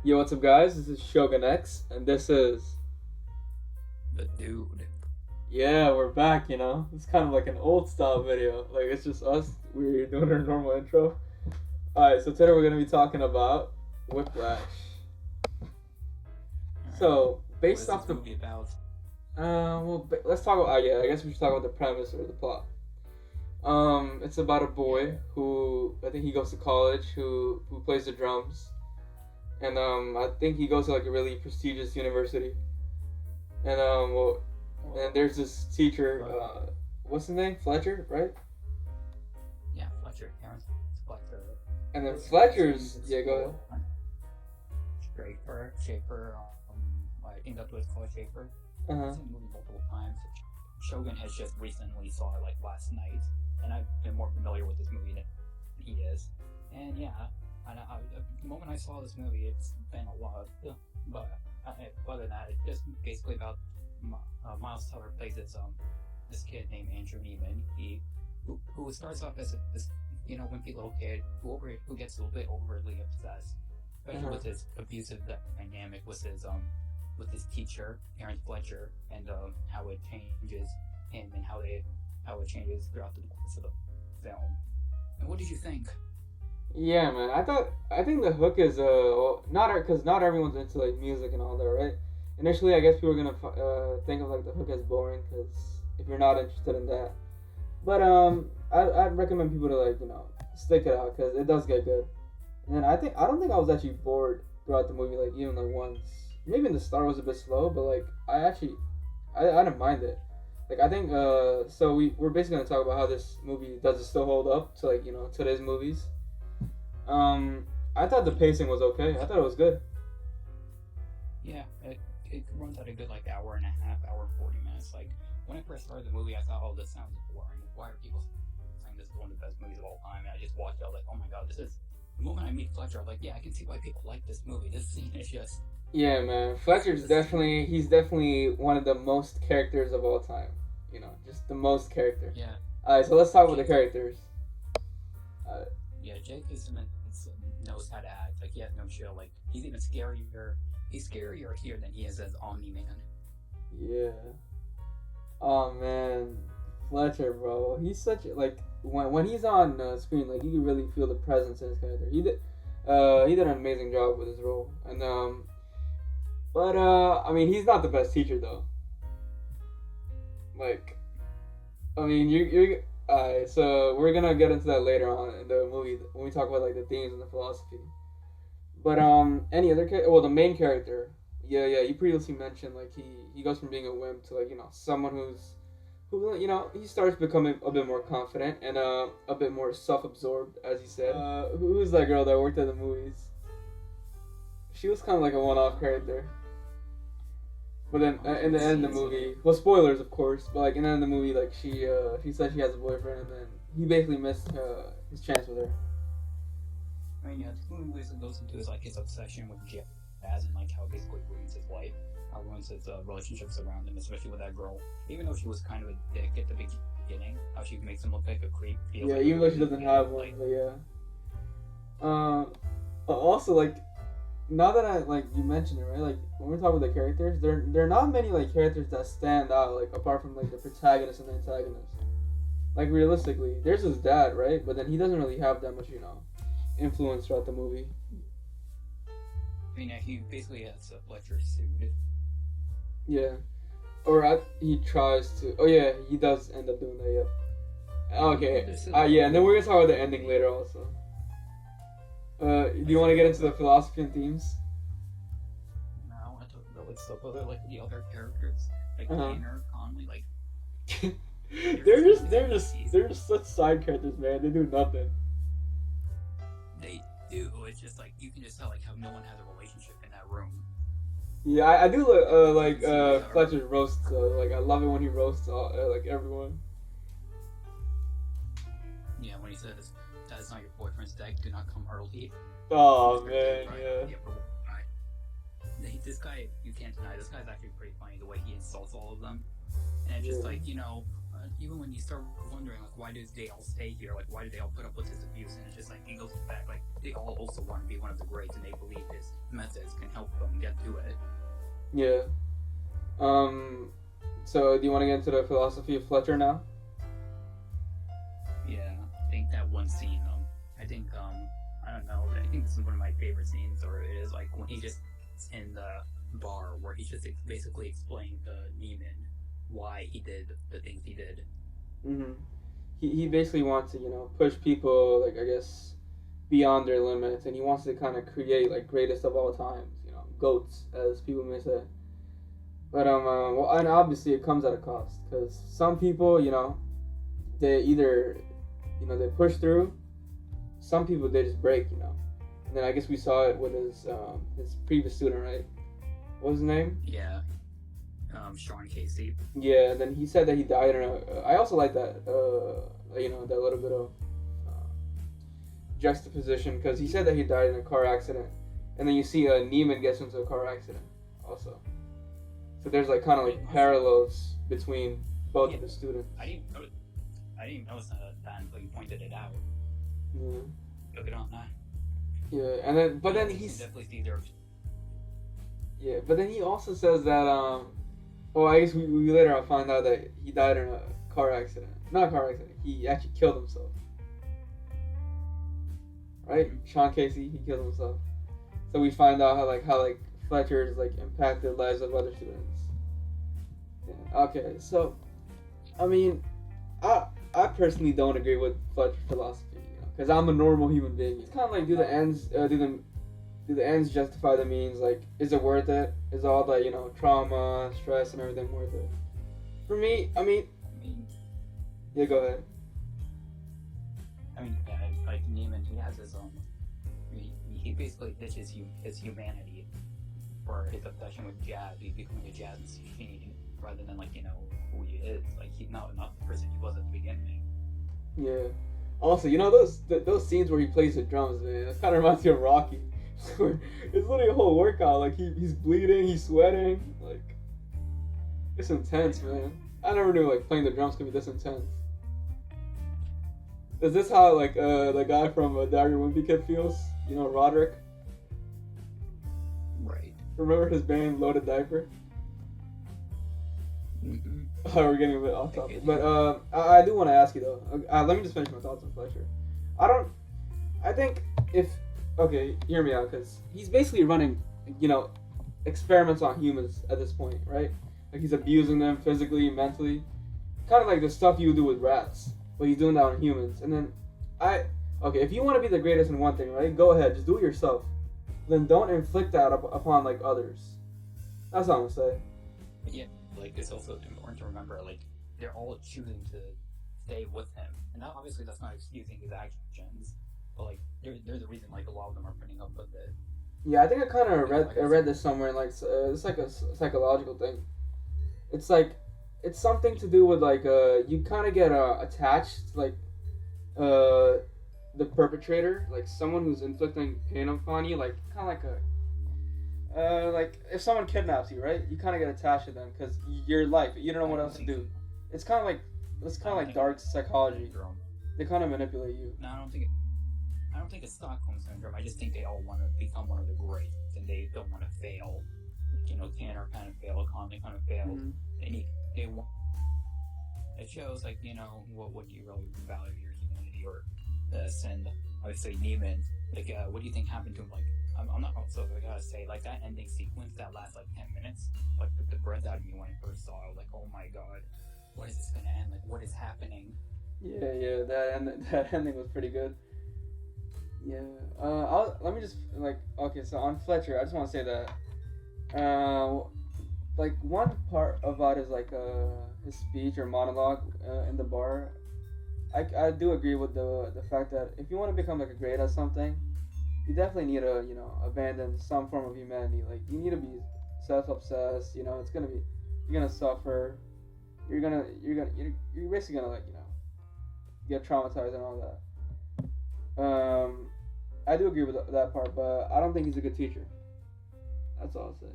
Yo, what's up, guys? This is Shogun X, and this is. The dude. Yeah, we're back, you know? It's kind of like an old style video. Like, it's just us. We're doing our normal intro. Alright, so today we're going to be talking about Whiplash. So, based off the movie about? Let's talk about. I guess we should talk about the premise or the plot. It's about a boy who I think he goes to college who plays the drums, and I think he goes to like a really prestigious university, and and there's this teacher. What's his name? Fletcher, right? Yeah, Fletcher. Aaron Fletcher. And then Fletcher's go ahead. Schaefer. I think that's what it's called, Schaefer. I've seen the movie multiple times. Shogun has just recently saw it like last night, and I've been more familiar with this movie than he is. And yeah, the moment I saw this movie, it's been a lot. But other than that, it's just basically about Miles Teller plays this kid named Andrew Neiman. Who starts off as this wimpy little kid who gets a little bit overly obsessed, especially with his abusive dynamic with his teacher, Aaron Fletcher, and how it changes him and how it changes throughout the course of the film. And what did you think? Yeah, man. I think the hook is not everyone's into like music and all that, right? Initially, I guess people are gonna think of like the hook as boring because if you're not interested in that. But I'd recommend people to like stick it out because it does get good. And I don't think I was actually bored throughout the movie, like even like once. Maybe in the start was a bit slow, but like I didn't mind it. Like I think so we're basically gonna talk about how this movie does it still hold up to like today's movies. I thought the pacing was okay. I thought it was good. Yeah, it runs at a good like hour and a half, hour and 40 minutes. Like when I first started the movie, I thought, oh, this sounds boring. Why are people saying this is one of the best movies of all time? And I just watched it. I was like, oh my god, this is. The moment I meet Fletcher, I'm like, yeah, I can see why people like this movie. This scene is just. Yeah, man. Fletcher's definitely one of the most characters of all time. Just the most character. Yeah. Alright, so let's talk about the characters. Yeah, J.K. Simmons knows how to act. Like, he has no chill. Like, he's even scarier. He's scarier here than he is as Omni-Man. Yeah. Oh, man. Fletcher, bro. He's such like when he's on screen, like you can really feel the presence in his character. He did an amazing job with his role, and but I mean he's not the best teacher though. Like, I mean you're so we're gonna get into that later on in the movie when we talk about like the themes and the philosophy. But any other the main character, yeah, you previously mentioned like he goes from being a wimp to like someone who he starts becoming a bit more confident and a bit more self-absorbed, as he said. Who's that girl that worked at the movies? She was kind of like a one-off character. But then in the end of the movie, well, spoilers of course, but like in the end of the movie, like she said she has a boyfriend, and then he basically missed his chance with her. I mean, yeah, the movie goes into his obsession with jazz and like how it basically ruins his life. How ruins his relationships around him, especially with that girl. Even though she was kind of a dick at the beginning, how she makes him look like a creep. Yeah, like even though she doesn't have one, but yeah. Also, like, now that you mentioned it, right? Like, when we talk about the characters, there are not many like characters that stand out, like apart from like the protagonist and the antagonist. Like realistically, there's his dad, right? But then he doesn't really have that much, influence throughout the movie. I mean, he basically has a Fletcher suit. Yeah, or he tries to. Oh yeah, he does end up doing that. Yep. Okay. Yeah, and then we're gonna talk about the ending later also. Do you want to get into the philosophy and themes? No, I want to talk about like stuff other like the other characters, like Tanner, Conley, like. they're just such side characters, man. They do nothing. They do. It's just like you can just tell like how no one has a relationship in that room. Yeah, I do like Fletcher's roast. Like I love it when he roasts like everyone. Yeah, when he says that's not your boyfriend's deck, do not come early. Oh man, yeah. This guy, you can't deny. This guy's actually pretty funny the way he insults all of them, and it's just like even when you start wondering, like, why did they all stay here? Like, why did they all put up with this abuse? And it's just like, it goes back, like, they all also want to be one of the greats, and they believe his methods can help them get to it. Yeah. So do you want to get into the philosophy of Fletcher now? Yeah, I think that one scene, I think, I don't know, I think this is one of my favorite scenes, or it is, like, when he just in the bar, where he just basically explained to Neiman why he did the things he did. Mm-hmm. He basically wants to, push people, like, I guess, beyond their limits, and he wants to kind of create, like, greatest of all times, goats, as people may say. But, well, and obviously it comes at a cost, because some people, they either, they push through, some people, they just break, And then I guess we saw it with his previous student, right? What was his name? Yeah. Sean Casey. Yeah, and then he said that he died in a... I also like that, that little bit of juxtaposition, because he said that he died in a car accident, and then you see Neiman gets into a car accident, also. So there's, like, kind of, like, parallels between both of the students. I didn't notice that until you pointed it out. Yeah. Look it on that. Yeah, and then, but then he's... definitely see their... Yeah, but then he also says that, well, I guess we later on find out that he died in a car accident. Not a car accident. He actually killed himself. Right? Sean Casey, he killed himself. So we find out how Fletcher's, like, impacted the lives of other students. Yeah. Okay, so, I mean, I personally don't agree with Fletcher's philosophy, because I'm a normal human being. It's kind of like, do the ends justify the means? Like, is it worth it? Is all the, trauma, stress, and everything worth it? For me, I mean, yeah, go ahead. I mean, yeah, like Neiman, he has his he basically ditches his humanity for his obsession with jazz. He's becoming a jazz machine rather than, like, who he is. Like, he's not the person he was at the beginning. Yeah. Also, those scenes where he plays the drums, man, it kind of reminds me of Rocky. It's literally a whole workout. Like, he's bleeding, he's sweating. Like, it's intense, man. I never knew, like, playing the drums could be this intense. Is this how, like, the guy from Diary of a Wimpy Kid feels? Roderick? Right. Remember his band Loaded Diaper? Mm-hmm. Oh, we're getting a bit off topic. But I do want to ask you, though. Let me just finish my thoughts on Fletcher. I think if... Okay, hear me out, because he's basically running, experiments on humans at this point, right? Like, he's abusing them physically, mentally. Kind of like the stuff you do with rats. But he's doing that on humans. And then, okay, if you want to be the greatest in one thing, right? Go ahead, just do it yourself. Then don't inflict that upon, like, others. That's all I'm gonna say. Yeah, like, it's also important to remember, like, they're all choosing to stay with him. And that, obviously, that's not excusing his actions. But, like, they're the reason, like, a lot of them are putting up with it. Yeah, I think I kind of read this somewhere, and, like, it's like a psychological thing. It's like, it's something to do with, like, you kind of get attached to, like, the perpetrator, like, someone who's inflicting pain upon you, like, kind of like like, if someone kidnaps you, right, you kind of get attached to them, because your life, you don't know what else to do. It's kind of like dark psychology. They kind of manipulate you. No, I don't think it's Stockholm Syndrome. I just think they all want to become one of the greats, and they don't want to fail. Like, Tanner kind of failed, Conley kind of failed. Mm-hmm. They want... It shows, like, what do you really value, your humanity or this? And obviously Neiman, like, what do you think happened to him? Like, I'm not also, I gotta say, like, that ending sequence that lasts like 10 minutes, like, took the breath out of me when I first saw it. I was like, oh my god, what is this gonna end? Like, what is happening? Yeah, that ending was pretty good. Yeah, let me just, like, okay, so on Fletcher, I just want to say that, like, one part about his, like, his speech or monologue in the bar, I do agree with the fact that if you want to become, like, a great at something, you definitely need to, abandon some form of humanity. Like, you need to be self-obsessed, it's gonna be, you're gonna suffer, you're basically gonna, like, get traumatized and all that. I do agree with that part, but I don't think he's a good teacher. That's all I'll say.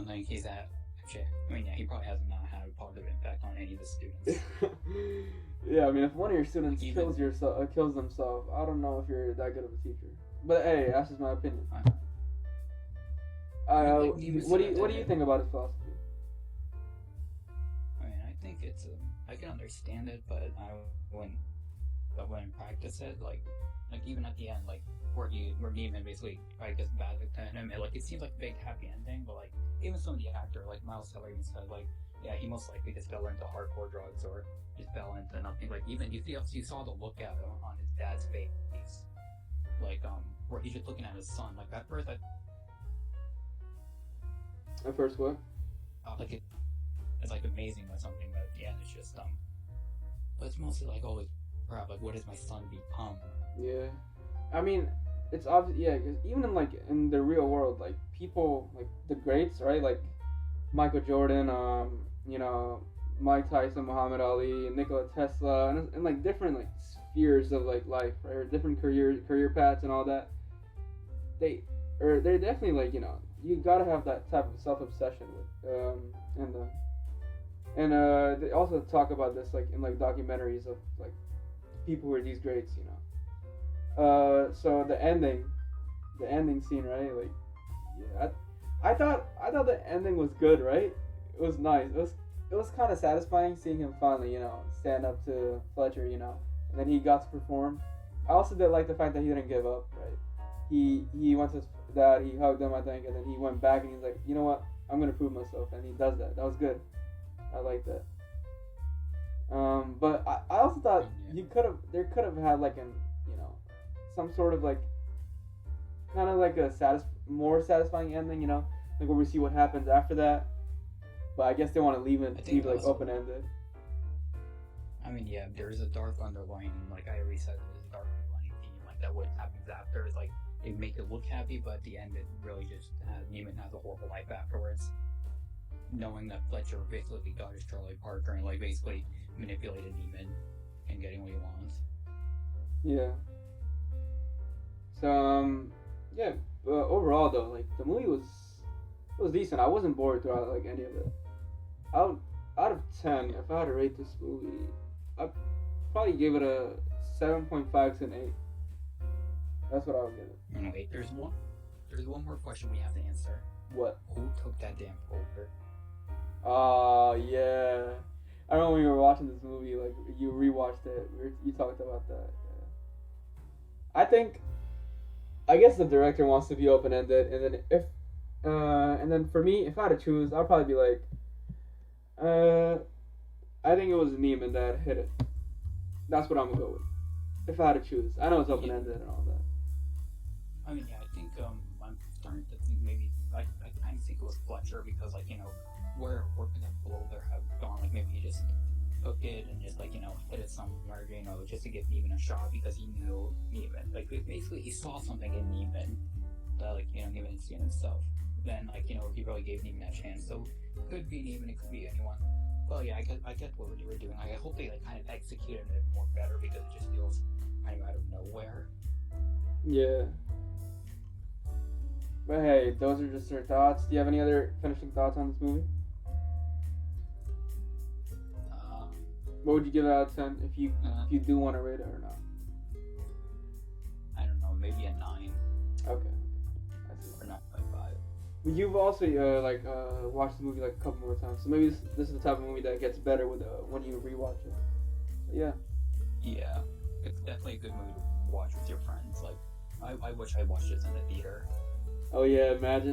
Like, he's actually, I mean, yeah, he probably hasn't had positive impact on any of the students. Yeah, I mean, if one of your students kills themselves, I don't know if you're that good of a teacher. But hey, that's just my opinion. What do you think about his philosophy? I mean, I think it's I can understand it, but I wouldn't practice it. Like even at the end, like where Neiman basically gets bad at him, it seems like a big happy ending, but like even some of the actor, like Miles Teller, even said like, yeah, he most likely just fell into hardcore drugs or just fell into nothing. Like even you saw the look at him on his dad's face, like where he's just looking at his son. Like at first, At first, what? It's like amazing or something, but at the end it's just but it's mostly like, holy crap, like what does my son become? Yeah, I mean, it's obvious. Yeah, because even in the real world, like people like the greats, right? Like Michael Jordan, Mike Tyson, Muhammad Ali, Nikola Tesla, and like different like spheres of like life, right? Or different career paths and all that. They're definitely like you gotta have that type of self-obsession with and they also talk about this like in like documentaries of like people who are these greats, so the ending scene, right? Like, yeah, I thought the ending was good, right? It was nice. It was kind of satisfying seeing him finally, stand up to Fletcher, and then he got to perform. I also did like the fact that he didn't give up, right? He went to his dad, he hugged him, I think, and then he went back and he's like, you know what? I'm gonna prove myself, and he does that. That was good. I like that. But I also thought there could have had like some sort of like kind of like a more satisfying ending, like where we see what happens after that. But I guess they want to leave it like open ended. I mean, yeah, there's a dark underlying, like I already said, there's a dark underlying theme, like that what happens after is like they make it look happy, but at the end it really just Neiman has a horrible life afterwards. Knowing that Fletcher basically got his Charlie Parker and like basically manipulated Neiman and getting what he wants. Yeah. So yeah. Overall though, like the movie was decent. I wasn't bored throughout like any of it. Out of 10, if I had to rate this movie, I'd probably give it a 7.5 to an 8. That's what I would give it. No, wait. There's one more question we have to answer. What? Who took that damn folder? Yeah. I remember when we were watching this movie, like you rewatched it. You talked about that. Yeah. I guess the director wants to be open ended, and then for me, if I had to choose, I'd probably be like, I think it was Neiman that hit it. That's what I'm gonna go with. If I had to choose, I know it's open ended and all that. I mean, yeah, I think I'm starting to think maybe I kind of think it was Fletcher because where could that blow there have gone? Like maybe he just took it and just hit it somewhere, just to give Neiman a shot because he knew Neiman. Like basically he saw something in Neiman that Neiman didn't see in himself. Then he really gave Neiman that chance. So it could be Neiman, it could be anyone. Well, yeah, I get what they were doing. I hope they kind of executed it more better because it just feels kind of out of nowhere. Yeah. But hey, those are just our thoughts. Do you have any other finishing thoughts on this movie? What would you give it out of 10 if you do want to rate it or not? I don't know, maybe a 9. Okay. Or 9.5. Well, you've also watched the movie like a couple more times, so maybe this is the type of movie that gets better with when you rewatch it. But yeah. Yeah, it's definitely a good movie to watch with your friends. Like, I wish I watched this in the theater. Oh yeah, imagine.